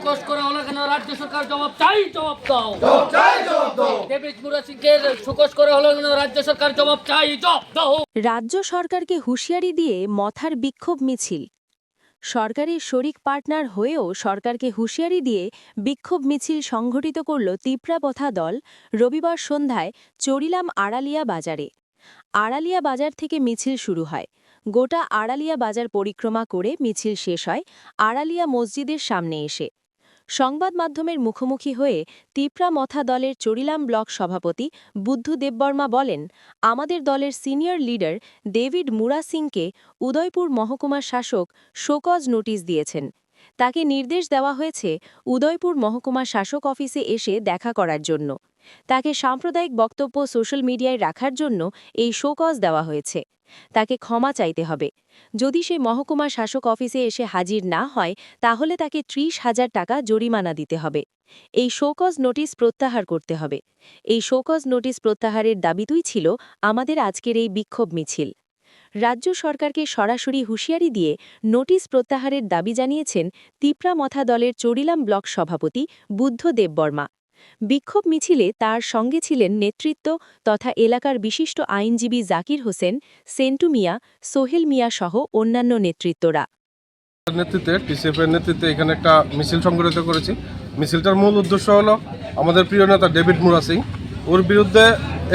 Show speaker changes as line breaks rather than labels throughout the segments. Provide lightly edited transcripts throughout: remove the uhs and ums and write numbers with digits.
Show cause করা হলো কেন? রাজ্য সরকার জবাব চাই, জবাব দাও। ডেভিড মুরা সিংকে শোকজ করা হলো কেন? রাজ্য সরকার জবাব চাই, জবাব দাও।
রাজ্য সরকারকে হুঁশিয়ারি দিয়ে মথার বিক্ষোভ মিছিল। সরকারি শরিক পার্টনার হয়েও সরকারকে হুঁশিয়ারি দিয়ে বিক্ষোভ মিছিল সংঘটিত করল তিপ্রাপথা দল রবিবার সন্ধ্যায় চরিলাম আড়ালিয়া বাজারে। আড়ালিয়া বাজার থেকে মিছিল শুরু হয়। গোটা আড়ালিয়া বাজার পরিক্রমা করে মিছিল শেষ হয় আড়ালিয়া মসজিদের সামনে এসে। সংবাদ মাধ্যমের মুখোমুখি হয়ে তিপ্রা মথা দলের চরিলাম ব্লক সভাপতি বুদ্ধু দেববর্মা বলেন, আমাদের দলের সিনিয়র লিডার ডেভিড মুরা সিংকে উদয়পুর মহকুমার শাসক শোকজ নোটিশ দিয়েছেন। তাকে নির্দেশ দেওয়া হয়েছে উদয়পুর মহকুমা শাসক অফিসে এসে দেখা করার জন্য। তাকে সাম্প্রদায়িক বক্তব্য সোশ্যাল মিডিয়ায় রাখার জন্য এই শোকজ দেওয়া হয়েছে। তাকে ক্ষমা চাইতে হবে। যদি সে মহকুমা শাসক অফিসে এসে হাজির না হয় তাহলে তাকে ৩০,০০০ টাকা জরিমানা দিতে হবে। এই শোকজ নোটিশ প্রত্যাহার করতে হবে। এই শোকজ নোটিশ প্রত্যাহারের দাবিতেই ছিল আমাদের আজকের এই বিক্ষোভ মিছিল। রাজ্য সরকারকে সরাসরি হুঁশিয়ারি দিয়ে নোটিশ প্রত্যাহারের দাবি জানিয়েছেন তিপ্রা মথা দলের চরিলাম ব্লক সভাপতি বুদ্ধ দেববর্মা। বিক্ষোভ মিছিলে তার সঙ্গে ছিলেন নেতৃত্ব তথা এলাকার বিশিষ্ট আইনজীবী জাকির হোসেন, সেন্টু মিয়া, সোহেল মিয়া সহ অন্যান্য নেতৃত্বরা।
নেতৃত্বে টিসিএফের নেতৃত্বে এখানে একটা মিছিল সংগঠিত করেছি। মিছিলটার মূল উদ্দেশ্য হলো আমাদের প্রিয় নেতা ডেভিড মুরা সিং, ওর বিরুদ্ধে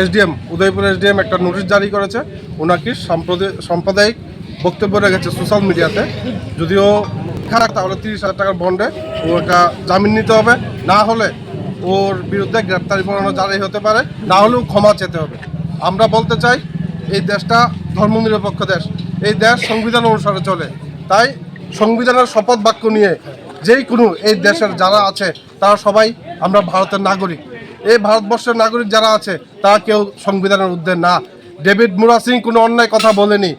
এসডিএম উদয়পুর এসডিএম একটা নোটিশ জারি করেছে। ওনাকে সাম্প্রদায়িক বক্তব্য রেখেছে সোশ্যাল মিডিয়াতে। যদিও খারাপ তাহলে ৩০,০০০ টাকার বন্ডে ওটা জামিন নিতে হবে, না হলে ওর বিরুদ্ধে গ্রেপ্তারি পরোয়ানা জারি হতে পারে, না হলেও ক্ষমা চেতে হবে। আমরা বলতে চাই এই দেশটা ধর্মনিরপেক্ষ দেশ, এই দেশ সংবিধান অনুসারে চলে। তাই সংবিধানের শপথ বাক্য নিয়ে যেই কোনো এই দেশের যারা আছে তারা সবাই আমরা ভারতের নাগরিক। এই ভারতবর্ষের নাগরিক যারা আছে তারা কেউ সংবিধানের ঊর্ধ্বে না। ডেভিড মুরা সিং কোনো অন্যায় কথা বলেনি,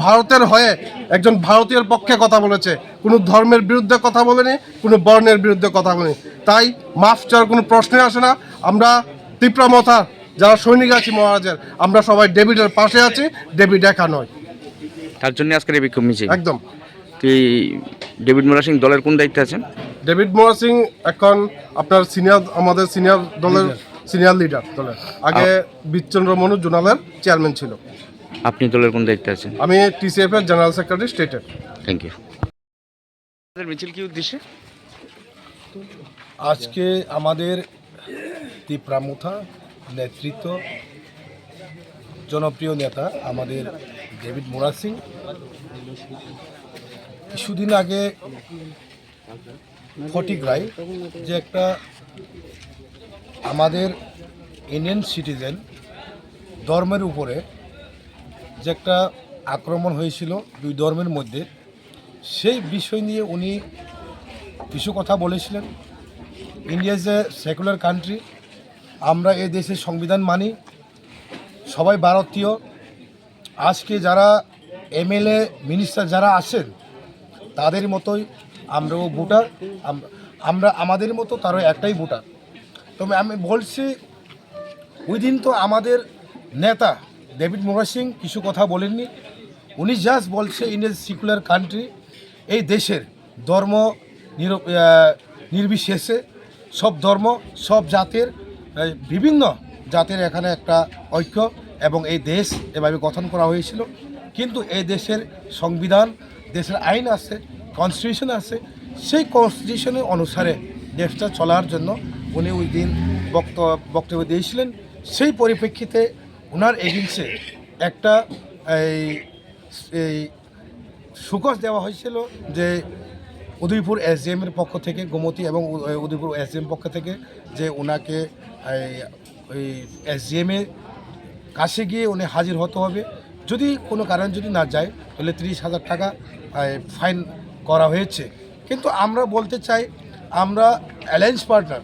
ভারতের হয়ে একজন ভারতীয়ের পক্ষে কথা বলেছে, কোনো ধর্মের বিরুদ্ধে কথা বলেনি, কোনো বর্ণের বিরুদ্ধে কথা বলেনি। তাই মাফ চাওয়ার কোনো প্রশ্নই আসে না। আমরা তিপ্রা মথা যারা সৈনিক আছি মহারাজের, আমরা সবাই ডেভিডের পাশে আছি, ডেভিড একা নয়।
তার জন্য আজকের এই বিক্ষোভ মিছিল।
একদম।
তুই ডেভিড মুরা সিং দলের কোন দায়িত্বে আছেন?
ডেভিড মুরা সিং এখন আপনার আমাদের সিনিয়র দলের সিনিয়র লিডার দলের। আগে বিচন্দ্র মনু জোনালের চেয়ারম্যান ছিল।
আপনি দলের কোন দায়িত্বে আছেন?
আমি টিসিএফ এর জেনারেল সেক্রেটারি স্টেটের।
Thank you. মিছিল কি উদ্দেশ্যে?
আজকে আমাদের তিপ্রা মথা নেতৃত্ব জনপ্রিয় নেতা আমাদের ডেভিড মুরা সিং কিছুদিন আগে ফটিকরায় যে একটা আমাদের ইন্ডিয়ান সিটিজেন ধর্মের উপরে যে একটা আক্রমণ হয়েছিল দুই ধর্মের মধ্যে, সেই বিষয় নিয়ে উনি কিছু কথা বলেছিলেন। India is a secular country, আমরা এই দেশের সংবিধান মানি, সবাই ভারতীয়। আজকে যারা এমএলএ মিনিস্টার যারা আছেন তাদের মতোই আমরাও ভোটার, আমরা আমাদের মতো তারও একটাই ভোটার। তবে আমি বলছি ওই দিন তো আমাদের নেতা ডেভিড মুরা সিং কিছু কথা বলেননি। উনি জাস্ট বলছে ইন্ডিয়া সেকুলার কান্ট্রি, এই দেশের ধর্ম নির্বিশেষে সব ধর্ম সব জাতের বিভিন্ন জাতের এখানে একটা ঐক্য এবং এই দেশ এভাবে গঠন করা হয়েছিল। কিন্তু এই দেশের সংবিধান, দেশের আইন আছে, কনস্টিটিউশন আছে, সেই কনস্টিটিউশনের অনুসারে দেশটা চলার জন্য উনি ওই দিন বক্তব্য দিয়েছিলেন। সেই পরিপ্রেক্ষিতে ওনার এগেন্সে একটা এই সুকস দেওয়া হয়েছিল যে উদয়পুর এসডিএমের পক্ষ থেকে, গোমতী এবং উদয়পুর এসডিএম পক্ষ থেকে, যে ওনাকে ওই এসডিএমের কাছে গিয়ে উনি হাজির হতে হবে। যদি কোনো কারণ যদি না যায় তাহলে ৩০,০০০ টাকা ফাইন করা হয়েছে। কিন্তু আমরা বলতে চাই আমরা অ্যালায়েন্স পার্টনার,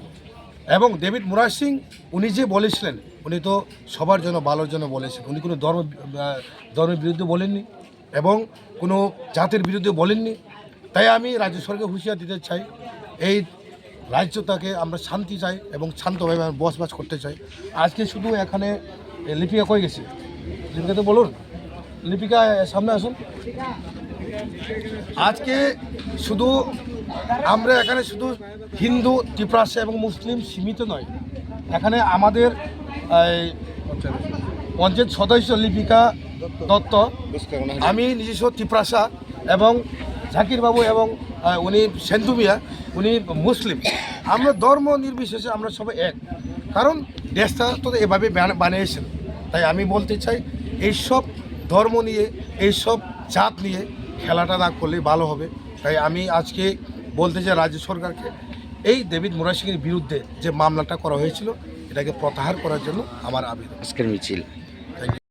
এবং ডেভিড মুরা সিং উনি যে বলেছিলেন উনি তো সবার জন্য ভালোর জন্য বলেছেন। উনি কোনো ধর্মের বিরুদ্ধে বলেননি এবং কোনো জাতের বিরুদ্ধে বলেননি। তাই আমি রাজ্য সরকারকে হুঁশিয়ার দিতে চাই, এই রাজ্যটাকে আমরা শান্তি চাই এবং শান্তভাবে বসবাস করতে চাই। আজকে শুধু এখানে লিপিকা কই গেছে, লিপিকা তো বলুন, লিপিকা সামনে আসুন। আজকে শুধু আমরা এখানে শুধু হিন্দু, ত্রিপ্রাসা এবং মুসলিম সীমিত নয়, এখানে আমাদের পঞ্চায়েত সদস্য লিপিকা দত্ত, আমি নিজস্ব ত্রিপ্রাসা এবং জাকির বাবু এবং উনি সেন্দু মিয়া, উনি মুসলিম। আমরা ধর্ম নির্বিশেষে আমরা সবাই এক, কারণ দেশটা তো এভাবে বানিয়েছেন। তাই আমি বলতে চাই এইসব ধর্ম নিয়ে, এইসব জাত নিয়ে খেলাটা না করলে ভালো হবে। তাই আমি আজকে বলতে চাই রাজ্য সরকারকে, এই ডেভিড মুরাসিংয়ের বিরুদ্ধে যে মামলাটা করা হয়েছিল এটাকে প্রত্যাহার করার জন্য আমার আবেদন।
আজকের মিছিল।